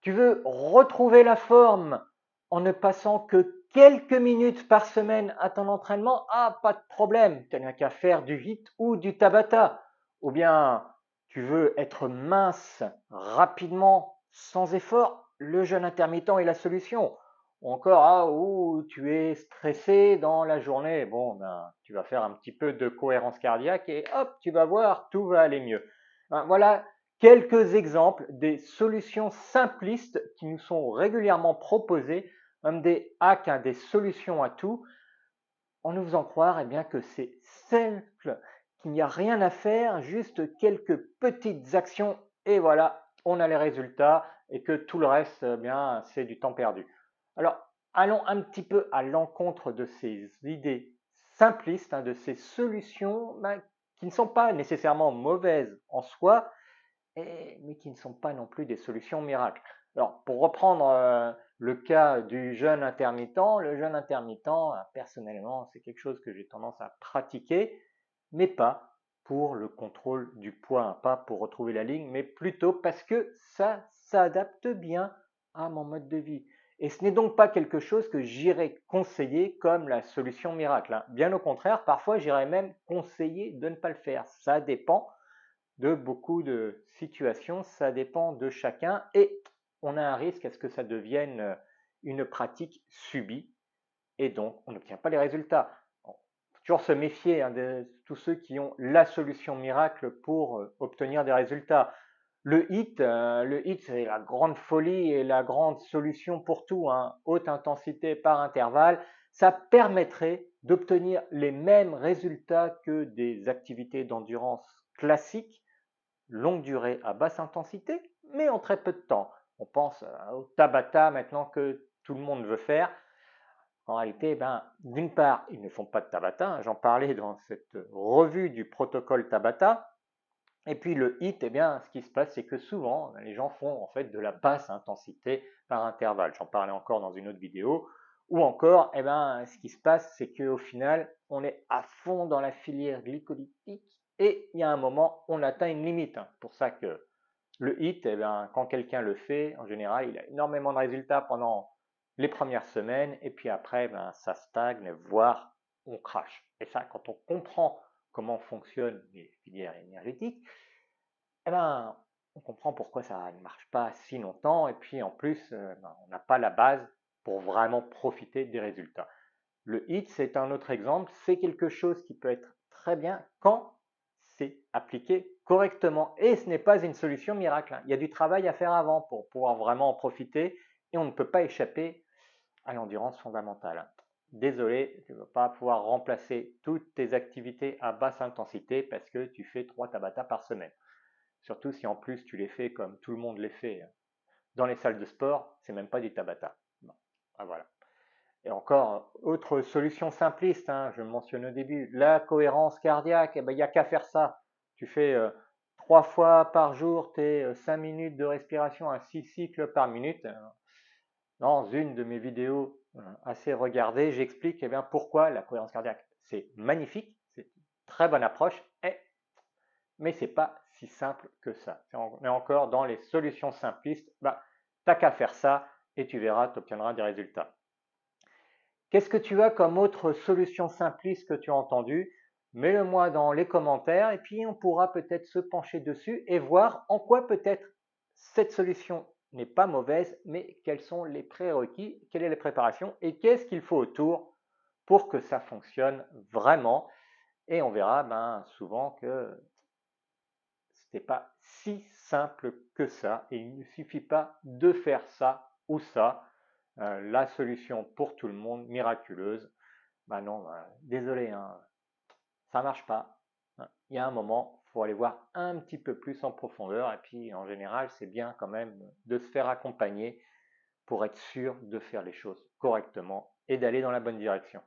Tu veux retrouver la forme en ne passant que quelques minutes par semaine à ton entraînement? Ah, pas de problème, tu n'as qu'à faire du HIIT ou du Tabata. Ou bien tu veux être mince rapidement, sans effort? Le jeûne intermittent est la solution. Ou encore, ah, ou tu es stressé dans la journée, bon, ben, tu vas faire un petit peu de cohérence cardiaque et hop, tu vas voir, tout va aller mieux. Ben, voilà quelques exemples des solutions simplistes qui nous sont régulièrement proposées, comme des hacks, des solutions à tout, en nous faisant croire eh bien, que c'est simple, qu'il n'y a rien à faire, juste quelques petites actions et voilà, on a les résultats et que tout le reste, eh bien, c'est du temps perdu. Alors, allons un petit peu à l'encontre de ces idées simplistes, de ces solutions qui ne sont pas nécessairement mauvaises en soi, mais qui ne sont pas non plus des solutions miracles. Alors, pour reprendre le cas du jeûne intermittent, le jeûne intermittent, personnellement, c'est quelque chose que j'ai tendance à pratiquer, mais pas pour le contrôle du poids, pas pour retrouver la ligne, mais plutôt parce que ça s'adapte bien à mon mode de vie. Et ce n'est donc pas quelque chose que j'irais conseiller comme la solution miracle. Bien au contraire, parfois j'irais même conseiller de ne pas le faire. Ça dépend de beaucoup de situations, ça dépend de chacun et on a un risque à ce que ça devienne une pratique subie et donc on n'obtient pas les résultats. Il faut toujours se méfier de tous ceux qui ont la solution miracle pour obtenir des résultats. Le HIIT c'est la grande folie et la grande solution pour tout, haute intensité par intervalle. Ça permettrait d'obtenir les mêmes résultats que des activités d'endurance classiques longue durée à basse intensité, mais en très peu de temps. On pense au Tabata maintenant que tout le monde veut faire. En réalité, d'une part, ils ne font pas de Tabata. J'en parlais dans cette revue du protocole Tabata. Et puis le HIIT, ce qui se passe, c'est que souvent, les gens font en fait de la basse intensité par intervalle. J'en parlais encore dans une autre vidéo. Ou encore, ce qui se passe, c'est qu'au final, on est à fond dans la filière glycolytique et il y a un moment, on atteint une limite. C'est pour ça que le HIIT, quand quelqu'un le fait, en général, il a énormément de résultats pendant les premières semaines et puis après, ça stagne, voire on crache. Et ça, quand on comprend comment fonctionnent les filières énergétiques, on comprend pourquoi ça ne marche pas si longtemps et puis en plus, on n'a pas la base pour vraiment profiter des résultats. Le HIIT, c'est un autre exemple, c'est quelque chose qui peut être très bien quand c'est appliqué correctement et ce n'est pas une solution miracle. Il y a du travail à faire avant pour pouvoir vraiment en profiter et on ne peut pas échapper à l'endurance fondamentale. Désolé, tu ne vas pas pouvoir remplacer toutes tes activités à basse intensité parce que tu fais 3 Tabata par semaine. Surtout si en plus tu les fais comme tout le monde les fait dans les salles de sport, c'est même pas du Tabata. Bon, voilà. Et encore, autre solution simpliste, je le mentionne au début, la cohérence cardiaque, il n'y a qu'à faire ça. Tu fais 3 fois par jour tes 5 minutes de respiration à 6 cycles par minute. Dans une de mes vidéos assez regardées, j'explique pourquoi la cohérence cardiaque, c'est magnifique, c'est une très bonne approche, mais ce n'est pas si simple que ça. On est encore dans les solutions simplistes. T'as qu'à faire ça et tu verras, tu obtiendras des résultats. Qu'est-ce que tu as comme autre solution simpliste que tu as entendu? Mets-le moi dans les commentaires et puis on pourra peut-être se pencher dessus et voir en quoi peut-être cette solution n'est pas mauvaise, mais quels sont les prérequis, quelle est la préparation et qu'est-ce qu'il faut autour pour que ça fonctionne vraiment. Et on verra souvent que ce n'est pas si simple que ça et il ne suffit pas de faire ça ou ça. La solution pour tout le monde, miraculeuse, non, désolé, ça marche pas. Il y a un moment, il faut aller voir un petit peu plus en profondeur et puis en général, c'est bien quand même de se faire accompagner pour être sûr de faire les choses correctement et d'aller dans la bonne direction.